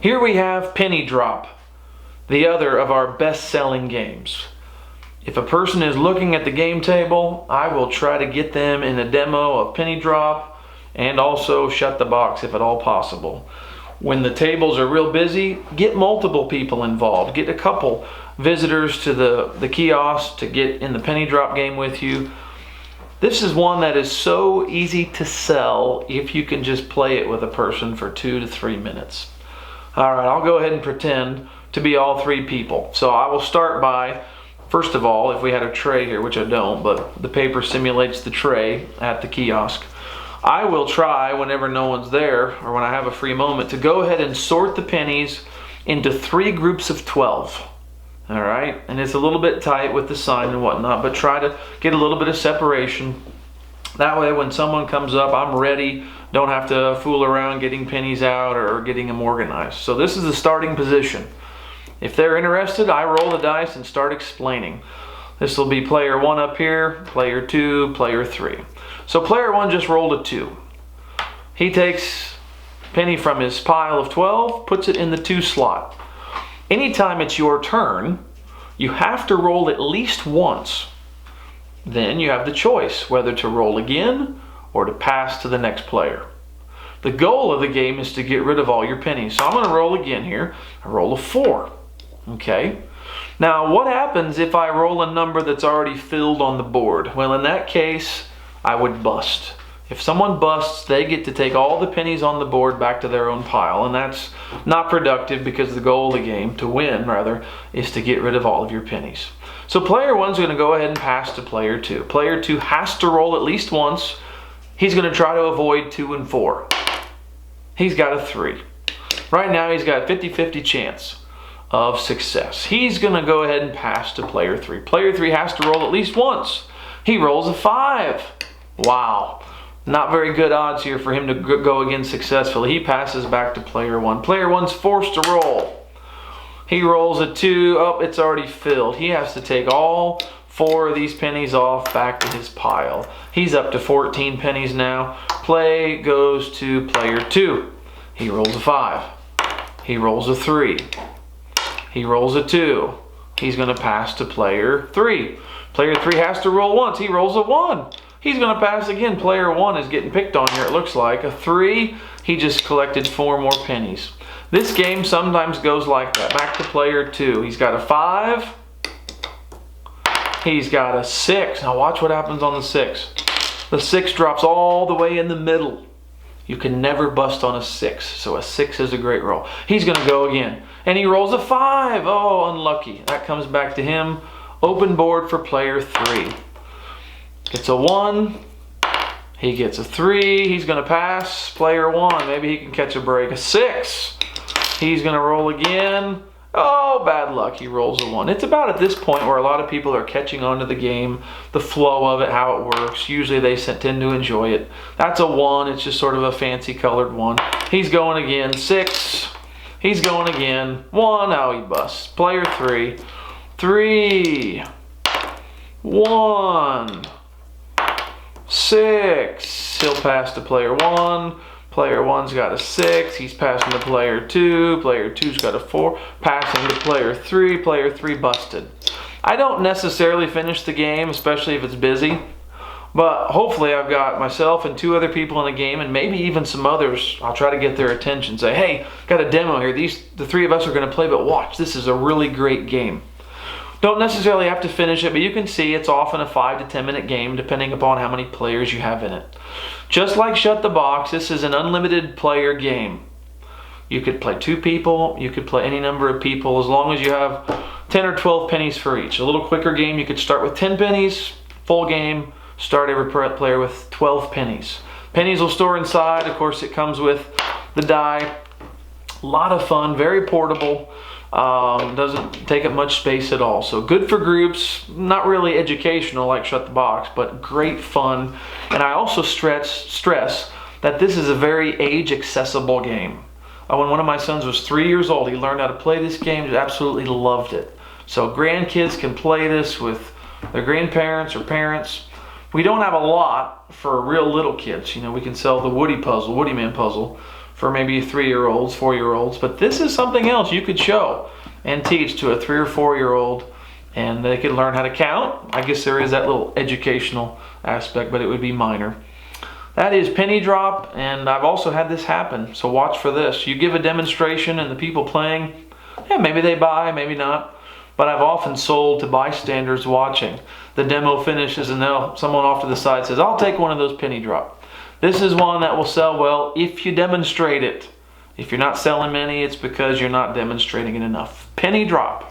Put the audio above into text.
Here we have Penny Drop, the other of our best-selling games. If a person is looking at the game table, I will try to get them in a demo of Penny Drop and also Shut the Box if at all possible. When the tables are real busy, get multiple people involved. Get a couple visitors to the kiosk to get in the Penny Drop game with you. This is one that is so easy to sell if you can just play it with a person for 2 to 3 minutes. All right, I'll go ahead and pretend to be all 3 people. So I will start by, first of all, if we had a tray here, which I don't, but the paper simulates the tray at the kiosk. I will try, whenever no one's there or when I have a free moment, to go ahead and sort the pennies into 3 groups of 12. All right, and it's a little bit tight with the sign and whatnot, but try to get a little bit of separation. That way when someone comes up, I'm ready, don't have to fool around getting pennies out or getting them organized. So this is the starting position. If they're interested, I roll the dice and start explaining. This will be player 1 up here, player 2, player 3. So player 1 just rolled a 2. He takes penny from his pile of 12, puts it in the 2 slot. Anytime it's your turn, you have to roll at least once. Then you have the choice whether to roll again or to pass to the next player. The goal of the game is to get rid of all your pennies. So I'm going to roll again here. I roll a 4. Okay. Now what happens if I roll a number that's already filled on the board? Well, in that case, I would bust. If someone busts, they get to take all the pennies on the board back to their own pile, and that's not productive because the goal of the game, to win rather, is to get rid of all of your pennies. So player 1's going to go ahead and pass to player 2. Player 2 has to roll at least once. He's going to try to avoid 2 and 4. He's got a 3. Right now he's got a 50-50 chance of success. He's going to go ahead and pass to player 3. Player 3 has to roll at least once. He rolls a 5. Wow. Not very good odds here for him to go again successfully. He passes back to player 1. Player 1's forced to roll. He rolls a 2. Oh, it's already filled. He has to take all 4 of these pennies off back to his pile. He's up to 14 pennies now. Play goes to player 2. He rolls a 5. He rolls a 3. He rolls a 2. He's going to pass to player 3. Player 3 has to roll once. He rolls a 1. He's going to pass again. Player 1 is getting picked on here, it looks like. A 3. He just collected 4 more pennies. This game sometimes goes like that. Back to player 2. He's got a 5. He's got a 6. Now watch what happens on the 6. The 6 drops all the way in the middle. You can never bust on a 6. So a 6 is a great roll. He's going to go again. And he rolls a 5. Oh, unlucky. That comes back to him. Open board for player 3. Gets a 1. He gets a 3. He's going to pass. Player 1. Maybe he can catch a break. A 6. He's going to roll again. Oh, bad luck. He rolls a 1. It's about at this point where a lot of people are catching on to the game, the flow of it, how it works. Usually they tend to enjoy it. That's a 1. It's just sort of a fancy colored 1. He's going again. 6. He's going again. 1. Oh, he busts. Player 3. 3. 1. 6. He'll pass to player 1. Player 1's got a 6. He's passing to player 2. Player 2's got a 4. Passing to player 3. Player 3 busted. I don't necessarily finish the game, especially if it's busy. But hopefully I've got myself and 2 other people in the game, and maybe even some others. I'll try to get their attention. Say, hey, got a demo here. The 3 of us are going to play, but watch. This is a really great game. Don't necessarily have to finish it, but you can see it's often a 5 to 10 minute game depending upon how many players you have in it. Just like Shut the Box, this is an unlimited player game. You could play 2 people, you could play any number of people as long as you have 10 or 12 pennies for each. A little quicker game, you could start with 10 pennies, full game, start every player with 12 pennies. Pennies will store inside, of course it comes with the die. A lot of fun, very portable. Doesn't take up much space at all. So good for groups, not really educational like Shut the Box, but great fun. And I also stress that this is a very age accessible game. When one of my sons was 3 years old, he learned how to play this game and absolutely loved it. So grandkids can play this with their grandparents or parents. We don't have a lot for real little kids. You know, we can sell the Woody Man puzzle for maybe 3-year-olds, 4-year-olds, but this is something else you could show and teach to a 3 or 4-year-old, and they could learn how to count. I guess there is that little educational aspect, but it would be minor. That is penny drop, and I've also had this happen, so watch for this. You give a demonstration and the people playing, yeah, maybe they buy, maybe not, but I've often sold to bystanders watching. The demo finishes and now someone off to the side says, I'll take one of those penny drop. This is one that will sell well if you demonstrate it. If you're not selling many, it's because you're not demonstrating it enough. Penny drop.